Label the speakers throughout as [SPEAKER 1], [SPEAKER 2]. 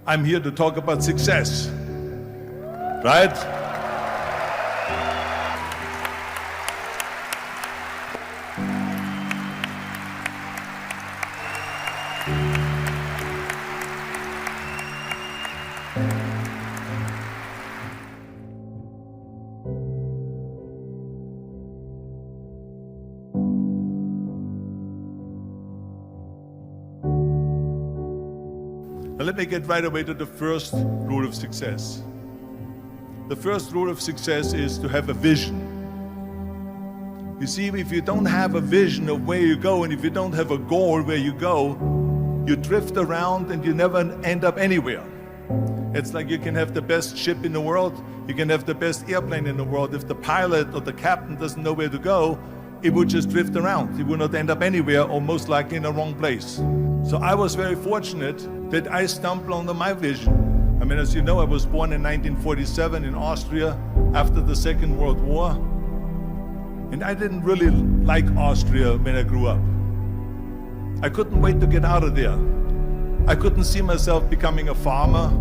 [SPEAKER 1] I'm here to talk about success, right? Now let me get right away to the first rule of success. The first rule of success is to have a vision. You see, if you don't have a vision of where you go, and if you don't have a goal where you go, you drift around and you never end up anywhere. It's like you can have the best ship in the world, you can have the best airplane in the world. If the pilot or the captain doesn't know where to go, it would just drift around. It would not end up anywhere, or most likely in the wrong place. So I was very fortunate that I stumbled onto my vision. I mean, as you know, I was born in 1947 in Austria after the Second World War. And I didn't really like Austria when I grew up. I couldn't wait to get out of there. I couldn't see myself becoming a farmer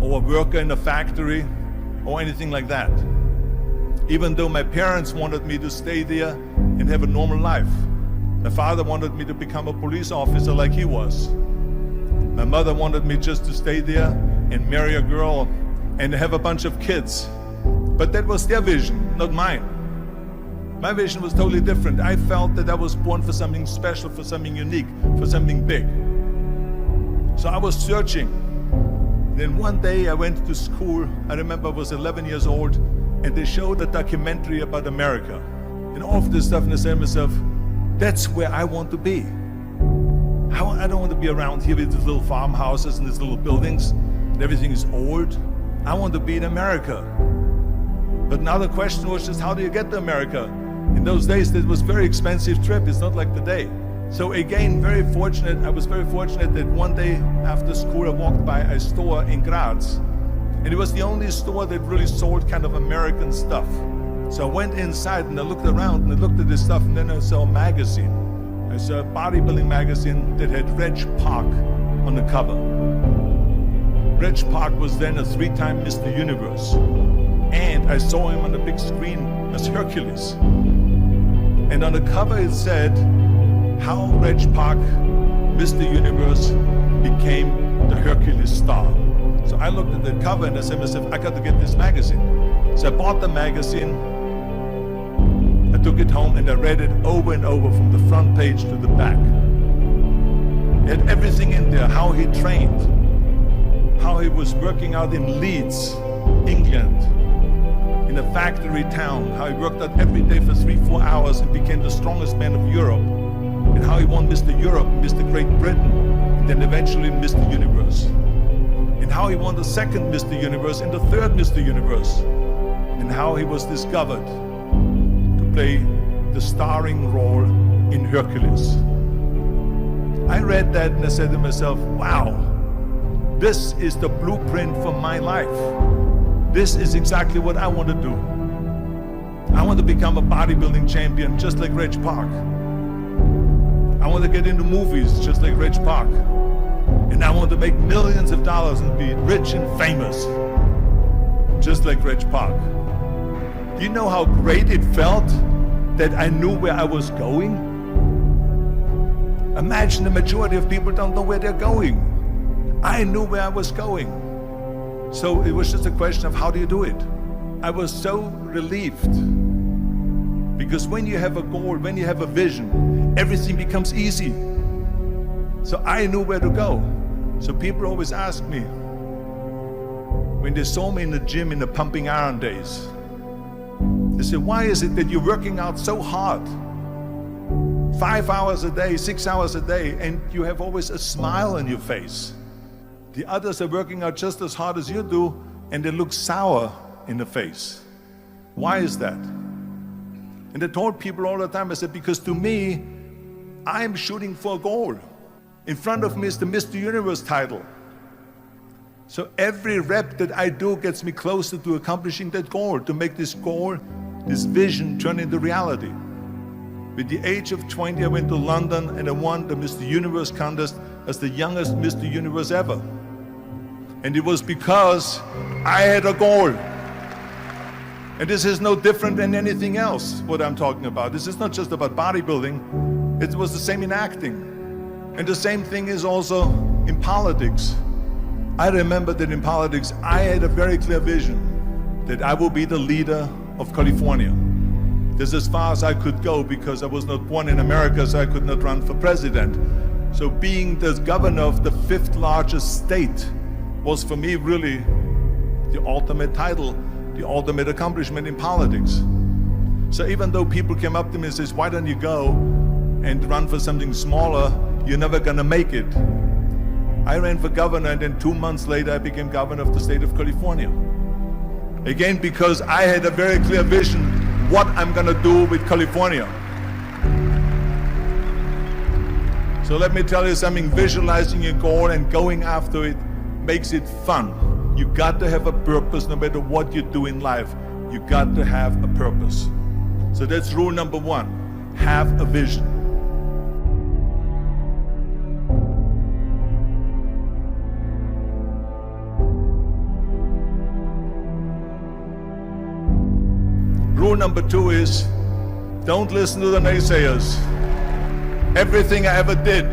[SPEAKER 1] or a worker in a factory or anything like that. Even though my parents wanted me to stay there and have a normal life. My father wanted me to become a police officer like he was. My mother wanted me just to stay there and marry a girl and have a bunch of kids. But that was their vision, not mine. My vision was totally different. I felt that I was born for something special, for something unique, for something big. So I was searching. Then one day I went to school. I remember I was 11 years old, and they showed a documentary about America. And all of this stuff, and I said to myself, that's where I want to be. I don't want to be around here with these little farmhouses and these little buildings, and everything is old. I want to be in America. But now the question was just, how do you get to America? In those days, it was a very expensive trip. It's not like today. So again, I was very fortunate that one day after school, I walked by a store in Graz. And it was the only store that really sold kind of American stuff. So I went inside and I looked around and I looked at this stuff, and then I saw a magazine. I saw a bodybuilding magazine that had Reg Park on the cover. Reg Park was then a 3-time Mr. Universe. And I saw him on the big screen as Hercules. And on the cover it said, how Reg Park, Mr. Universe, became the Hercules star. So I looked at the cover and I said to myself, I got to get this magazine. So I bought the magazine, I took it home and I read it over and over from the front page to the back. It had everything in there, how he trained, how he was working out in Leeds, England, in a factory town, how he worked out every day for 3-4 hours and became the strongest man of Europe, and how he won Mr. Europe, Mr. Great Britain, and then eventually Mr. Universe. And how he won the second Mr. Universe and the third Mr. Universe, and how he was discovered to play the starring role in Hercules. I read that and I said to myself, wow, this is the blueprint for my life. This is exactly what I want to do. I want to become a bodybuilding champion just like Reg Park. I want to get into movies just like Reg Park. And I want to make millions of dollars and be rich and famous just like Reg Park. Do you know how great it felt that I knew where I was going? Imagine the majority of people don't know where they're going. I knew where I was going. So it was just a question of how do you do it? I was so relieved. Because when you have a goal, when you have a vision, everything becomes easy. So I knew where to go. So people always ask me, when they saw me in the gym in the pumping iron days, they said, why is it that you're working out so hard? 5 hours a day, 6 hours a day, and you have always a smile on your face. The others are working out just as hard as you do, and they look sour in the face. Why is that? And I told people all the time, I said, because to me, I'm shooting for a goal. In front of me is the Mr. Universe title. So every rep that I do gets me closer to accomplishing that goal, to make this goal, this vision turn into reality. With the age of 20, I went to London and I won the Mr. Universe contest as the youngest Mr. Universe ever. And it was because I had a goal. And this is no different than anything else, what I'm talking about. This is not just about bodybuilding. It was the same in acting. And the same thing is also in politics. I remember that in politics, I had a very clear vision that I will be the leader of California. This is as far as I could go because I was not born in America, so I could not run for president. So being the governor of the 5th largest state was for me really the ultimate title, the ultimate accomplishment in politics. So even though people came up to me and says, why don't you go and run for something smaller, you're never gonna make it. I ran for governor, and then 2 months later I became governor of the state of California. Again, because I had a very clear vision what I'm gonna do with California. So let me tell you something, visualizing your goal and going after it makes it fun. You got to have a purpose no matter what you do in life. You got to have a purpose. So that's rule number 1, have a vision. Rule number 2 is, don't listen to the naysayers. Everything I ever did,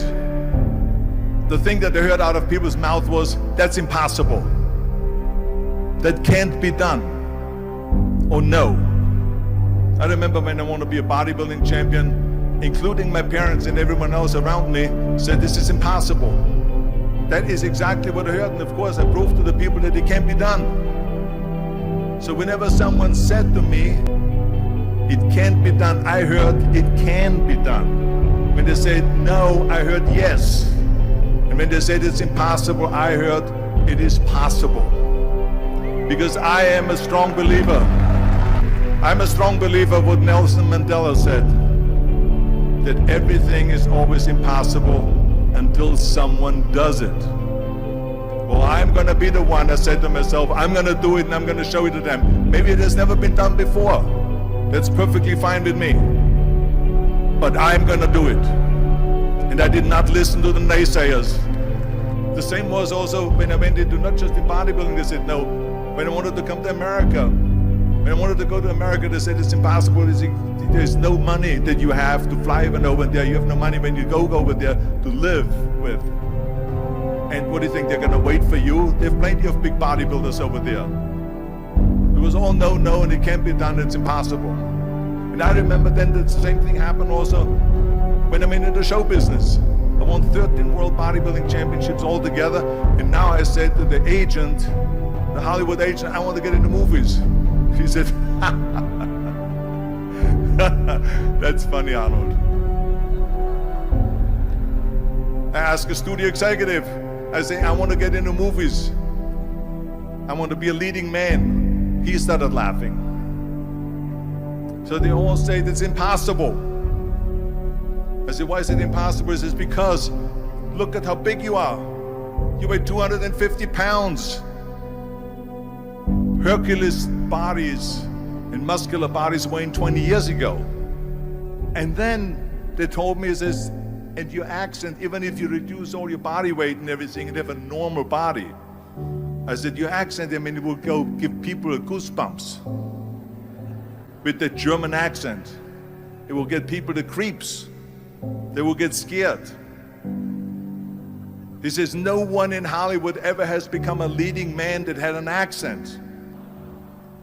[SPEAKER 1] the thing that I heard out of people's mouth was, that's impossible. That can't be done. Or no. I remember when I wanted to be a bodybuilding champion, including my parents and everyone else around me, said this is impossible. That is exactly what I heard, and of course I proved to the people that it can be done. So whenever someone said to me, it can't be done, I heard it can be done. When they said no, I heard yes. And when they said it's impossible, I heard it is possible. Because I am a strong believer. I'm a strong believer what Nelson Mandela said, that everything is always impossible until someone does it. Well, I'm going to be the one that said to myself, I'm going to do it and I'm going to show it to them. Maybe it has never been done before. That's perfectly fine with me. But I'm going to do it. And I did not listen to the naysayers. The same was also when I went into not just in bodybuilding, they said no. When I wanted to come to America, when I wanted to go to America, they said it's impossible. There's no money that you have to fly even over there. You have no money when you go over there to live with. And what do you think, they're gonna wait for you? They have plenty of big bodybuilders over there. It was all no, and it can't be done, it's impossible. And I remember then the same thing happened also when I'm in the show business. I won 13 World Bodybuilding Championships altogether, and now I said to the agent, the Hollywood agent, I want to get into movies. He said, that's funny, Arnold. I asked a studio executive, I say, I want to get into movies. I want to be a leading man. He started laughing. So they all say it's impossible. I said, why is it impossible? He says, because look at how big you are. You weigh 250 pounds. Hercules bodies and muscular bodies weighing 20 years ago. And then they told me, it says, and your accent, even if you reduce all your body weight and everything and have a normal body, I said, your accent, I mean, it will go give people goosebumps. With the German accent, it will get people the creeps. They will get scared. He says, no one in Hollywood ever has become a leading man that had an accent.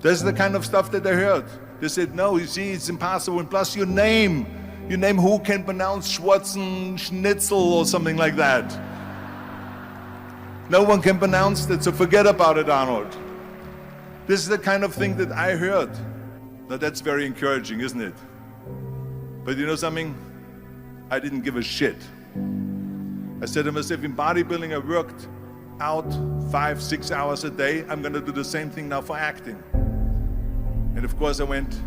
[SPEAKER 1] That's the kind of stuff that I heard. They said, no, you see, it's impossible. And plus your name who can pronounce Schwarzennitzel or something like that. No one can pronounce that, so forget about it, Arnold. This is the kind of thing that I heard. Now that's very encouraging, isn't it? But you know something? I didn't give a shit. I said to myself, in bodybuilding I worked out 5-6 hours a day. I'm gonna do the same thing now for acting. And of course I went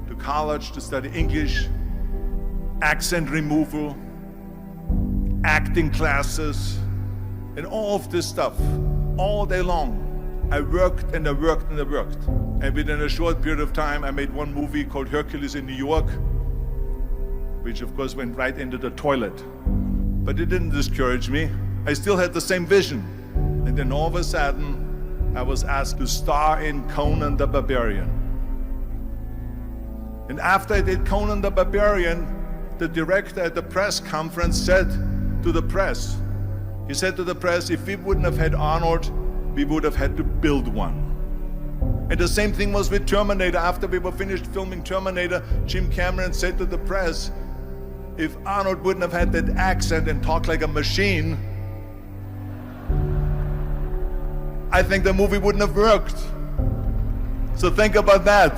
[SPEAKER 1] to college to study English, accent removal, acting classes, and all of this stuff, all day long. I worked and I worked and I worked. And within a short period of time, I made one movie called Hercules in New York, which of course went right into the toilet. But it didn't discourage me. I still had the same vision. And then all of a sudden, I was asked to star in Conan the Barbarian. And after I did Conan the Barbarian, the director at the press conference said to the press, he said to the press, if we wouldn't have had Arnold, we would have had to build one. And the same thing was with Terminator. After we were finished filming Terminator, Jim Cameron said to the press, if Arnold wouldn't have had that accent and talked like a machine, I think the movie wouldn't have worked. So think about that.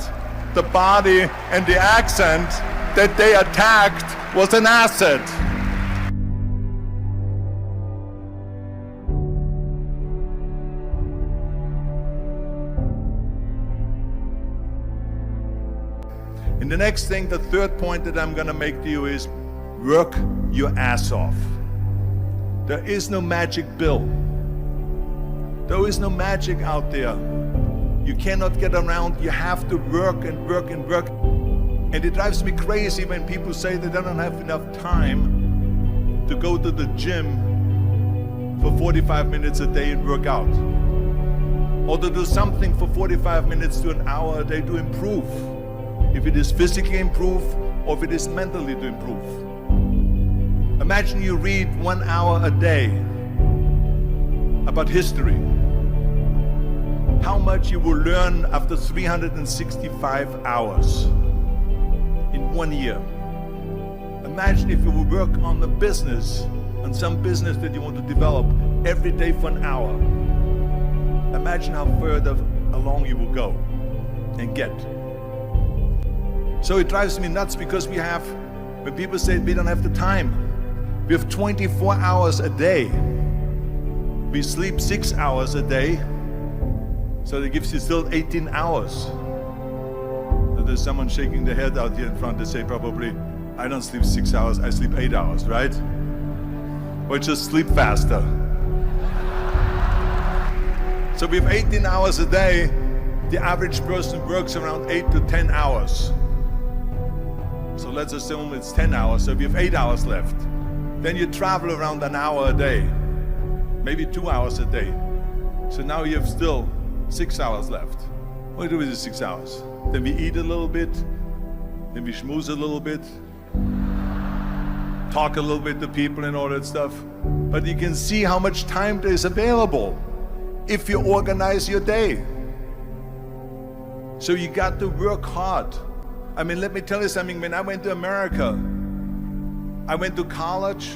[SPEAKER 1] The body and the accent that they attacked was an asset. And the next thing, the third point that I'm going to make to you is work your ass off. There is no magic pill. There is no magic out there. You cannot get around. You have to work and work and work. And it drives me crazy when people say they don't have enough time to go to the gym for 45 minutes a day and work out. Or to do something for 45 minutes to an hour a day to improve. If it is physically improve or if it is mentally to improve. Imagine you read 1 hour a day about history. How much you will learn after 365 hours in 1 year. Imagine if you will work on the business, on some business that you want to develop every day for an hour. Imagine how further along you will go and get. So it drives me nuts because when people say we don't have the time, we have 24 hours a day. We sleep 6 hours a day, so that gives you still 18 hours. So there's someone shaking their head out here in front. They say probably, I don't sleep 6 hours, I sleep 8 hours, right? Or just sleep faster. So we have 18 hours a day. The average person works around 8 to 10 hours. So let's assume it's 10 hours, so we have 8 hours left. Then you travel around an hour a day, maybe 2 hours a day. So now you have still 6 hours left. What do we do with the 6 hours? Then we eat a little bit, then we schmooze a little bit, talk a little bit to people and all that stuff. But you can see how much time there is available if you organize your day. So you got to work hard. I mean, let me tell you something. When I went to America, I went to college.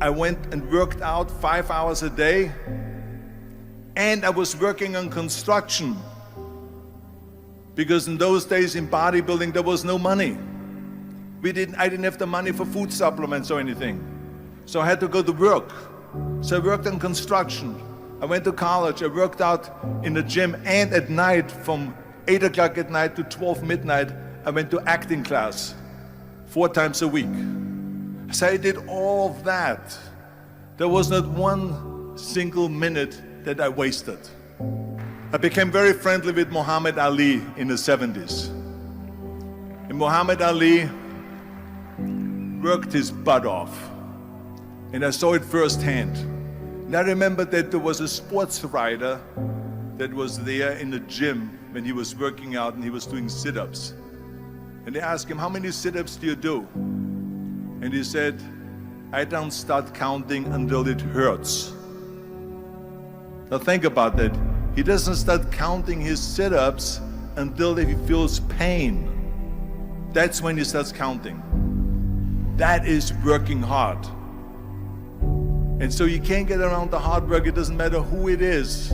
[SPEAKER 1] I went and worked out 5 hours a day. And I was working on construction. Because in those days in bodybuilding, there was no money. I didn't have the money for food supplements or anything. So I had to go to work. So I worked on construction. I went to college. I worked out in the gym, and at night from 8 o'clock at night to 12 midnight, I went to acting class 4 times a week. So I did all of that. There was not one single minute that I wasted. I became very friendly with Muhammad Ali in the 70s. And Muhammad Ali worked his butt off. And I saw it firsthand. And I remember that there was a sports writer that was there in the gym when he was working out and he was doing sit-ups. And they asked him, how many sit-ups do you do? And he said, I don't start counting until it hurts. Now think about that. He doesn't start counting his sit-ups until he feels pain. That's when he starts counting. That is working hard. And so you can't get around the hard work. It doesn't matter who it is.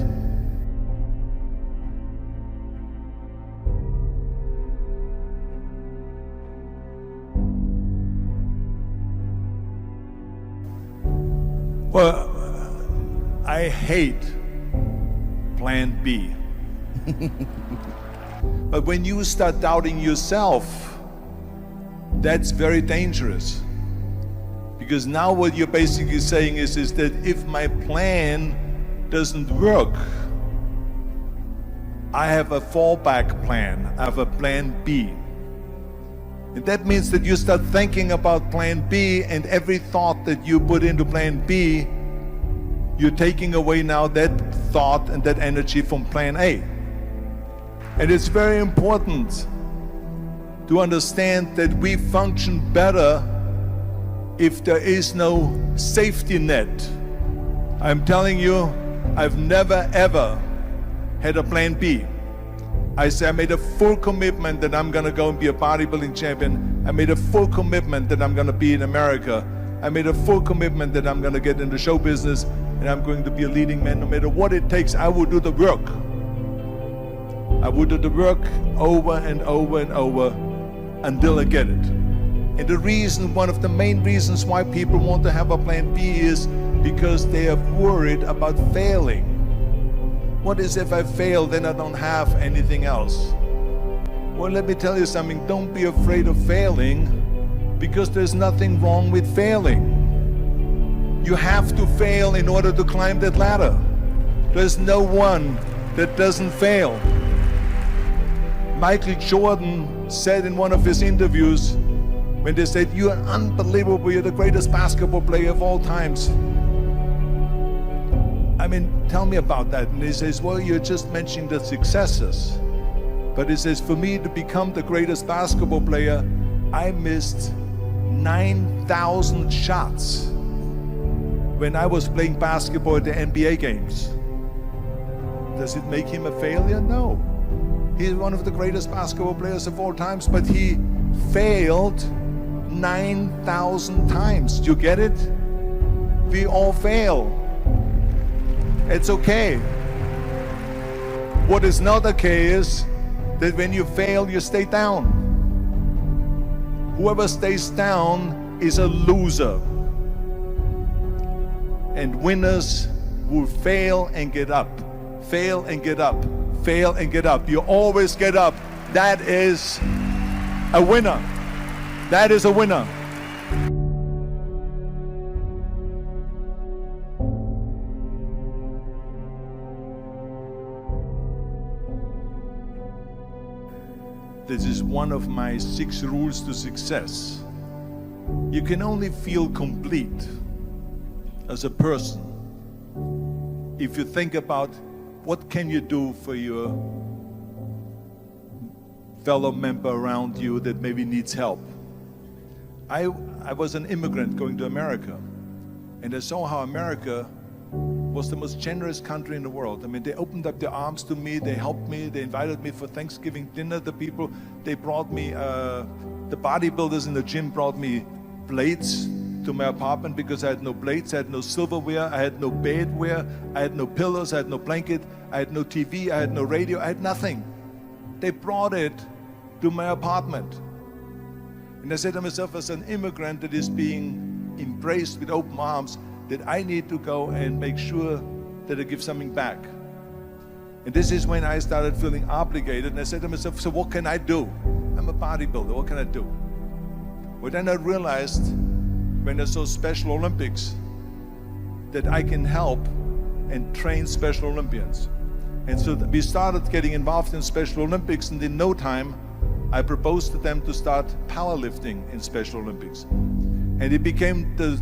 [SPEAKER 1] Well, I hate plan B. But when you start doubting yourself, that's very dangerous. Because now what you're basically saying is that if my plan doesn't work, I have a fallback plan, I have a plan B. And that means that you start thinking about plan B, and every thought that you put into plan B you're taking away now that thought and that energy from plan A. And it's very important to understand that we function better if there is no safety net. I'm telling you, I've never ever had a plan B. I made a full commitment that I'm gonna go and be a bodybuilding champion. I made a full commitment that I'm gonna be in America. I made a full commitment that I'm gonna get into show business and I'm going to be a leading man. No matter what it takes, I will do the work. I will do the work over and over and over until I get it. And the reason, one of the main reasons why people want to have a plan B is because they are worried about failing. What is if I fail, then I don't have anything else? Well, let me tell you something, don't be afraid of failing, because there's nothing wrong with failing. You have to fail in order to climb that ladder. There's no one that doesn't fail. Michael Jordan said in one of his interviews, when they said, "You're unbelievable, you're the greatest basketball player of all times." I mean, tell me about that. And he says, well, you're just mentioning the successes. But he says, for me to become the greatest basketball player, I missed 9,000 shots when I was playing basketball at the NBA games. Does it make him a failure? No. He's one of the greatest basketball players of all times, but he failed 9,000 times. Do you get it? We all fail. It's okay. What is not okay is that when you fail, you stay down. Whoever stays down is a loser. And winners will fail and get up. Fail and get up. Fail and get up. You always get up. That is a winner. That is a winner. This is one of my 6 rules to success. You can only feel complete as a person if you think about what can you do for your fellow member around you that maybe needs help. I was an immigrant going to America, and I saw how America was the most generous country in the world. I mean, they opened up their arms to me, they helped me, they invited me for Thanksgiving dinner. The people, they brought me, the bodybuilders in the gym brought me plates to my apartment because I had no plates, I had no silverware, I had no bedware, I had no pillows, I had no blanket, I had no TV, I had no radio, I had nothing. They brought it to my apartment. And I said to myself, as an immigrant that is being embraced with open arms, that I need to go and make sure that I give something back. And this is when I started feeling obligated, and I said to myself, so what can I do? I'm a bodybuilder, what can I do? Well, then I realized, when I saw Special Olympics, that I can help and train Special Olympians. And so we started getting involved in Special Olympics, and in no time, I proposed to them to start powerlifting in Special Olympics. And it became the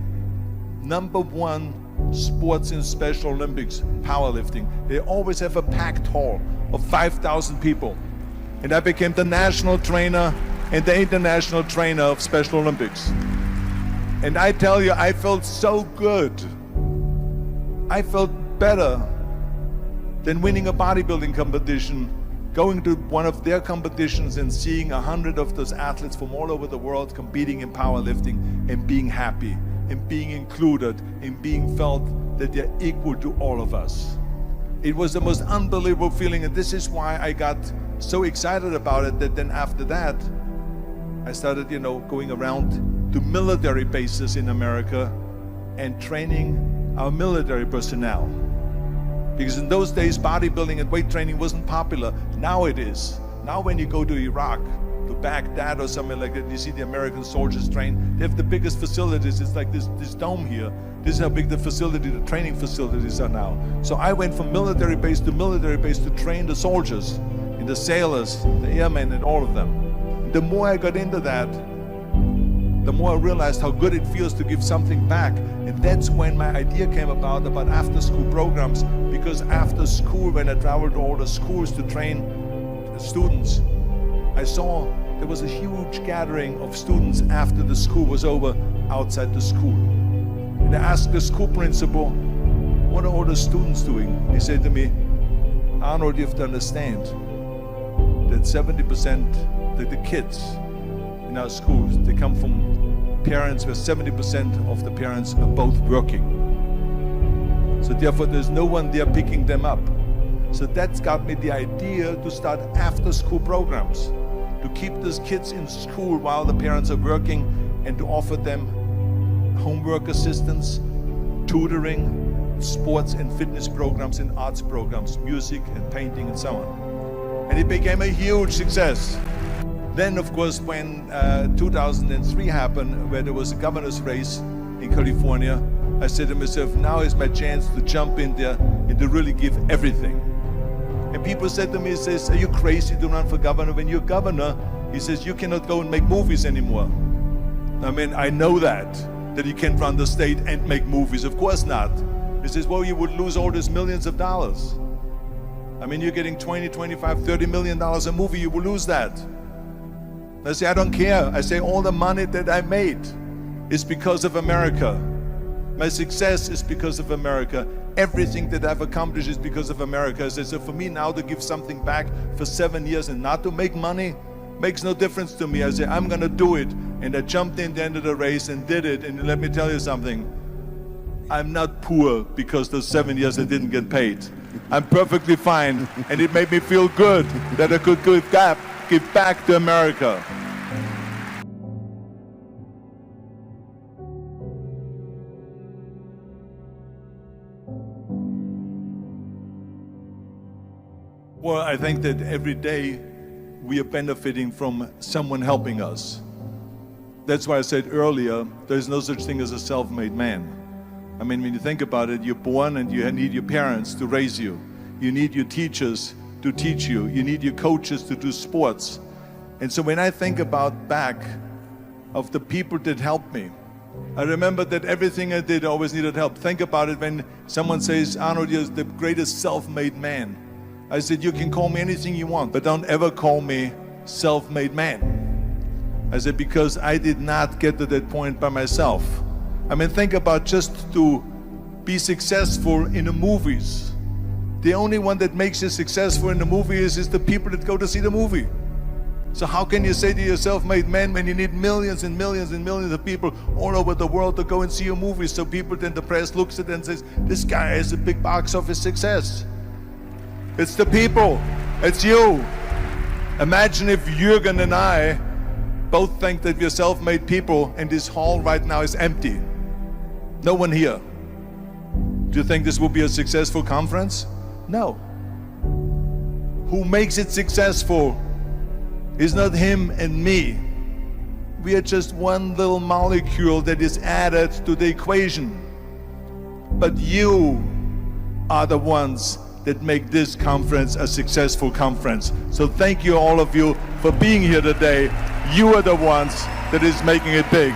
[SPEAKER 1] #1 sports in Special Olympics, powerlifting. They always have a packed hall of 5,000 people. And I became the national trainer and the international trainer of Special Olympics. And I tell you, I felt so good. I felt better than winning a bodybuilding competition, going to one of their competitions and seeing 100 of those athletes from all over the world competing in powerlifting and being happy and being included and being felt that they're equal to all of us. It was the most unbelievable feeling, and this is why I got so excited about it that then after that, I started, going around to military bases in America and training our military personnel. Because in those days, bodybuilding and weight training wasn't popular. Now it is. Now when you go to Iraq, to Baghdad or something like that, you see the American soldiers train. They have the biggest facilities. It's like this dome here. This is how big the training facilities are now. So I went from military base to train the soldiers and the sailors, the airmen and all of them. The more I got into that, the more I realized how good it feels to give something back. And that's when my idea came about after-school programs, because after school, when I traveled to all the schools to train students, I saw there was a huge gathering of students after the school was over outside the school. And I asked the school principal, what are all the students doing? He said to me, Arnold, you have to understand that 70% of the kids in our schools, they come from parents where 70% of the parents are both working. So therefore there's no one there picking them up. So that's got me the idea to start after-school programs, to keep those kids in school while the parents are working, and to offer them homework assistance, tutoring, sports and fitness programs and arts programs, music and painting and so on. And it became a huge success. Then, of course, when 2003 happened, where there was a governor's race in California, I said to myself, now is my chance to jump in there and to really give everything. And people said to me, says, are you crazy to run for governor? When you're governor, he says, you cannot go and make movies anymore. I mean, I know that you can't run the state and make movies. Of course not. He says, well, you would lose all these millions of dollars. I mean, you're getting 20, 25, $30 million a movie, you will lose that. I say, I don't care. I say, all the money that I made is because of America. My success is because of America. Everything that I've accomplished is because of America. I say, so for me now to give something back for 7 years and not to make money makes no difference to me. I say, I'm gonna do it. And I jumped in the end of the race and did it. And let me tell you something. I'm not poor because those 7 years I didn't get paid. I'm perfectly fine. And it made me feel good that I could give back to America. Well, I think that every day we are benefiting from someone helping us. That's why I said earlier, there's no such thing as a self-made man. I mean, when you think about it, you're born and you need your parents to raise you. You need your teachers to teach you. You need your coaches to do sports. And so when I think about back of the people that helped me, I remember that everything I did always needed help. Think about it when someone says, Arnold, you're the greatest self-made man. I said, you can call me anything you want, but don't ever call me self-made man. I said, because I did not get to that point by myself. I mean, think about just to be successful in the movies. The only one that makes you successful in the movie is the people that go to see the movie. So how can you say to you're a self-made man when you need millions and millions and millions of people all over the world to go and see your movies? So people, then the press looks at it and says, this guy is a big box office success. It's the people, it's you. Imagine if Jürgen and I both think that we're self-made people and this hall right now is empty. No one here. Do you think this will be a successful conference? No. Who makes it successful is not him and me. We are just one little molecule that is added to the equation. But you are the ones that make this conference a successful conference. So thank you all of you for being here today. You are the ones that is making it big.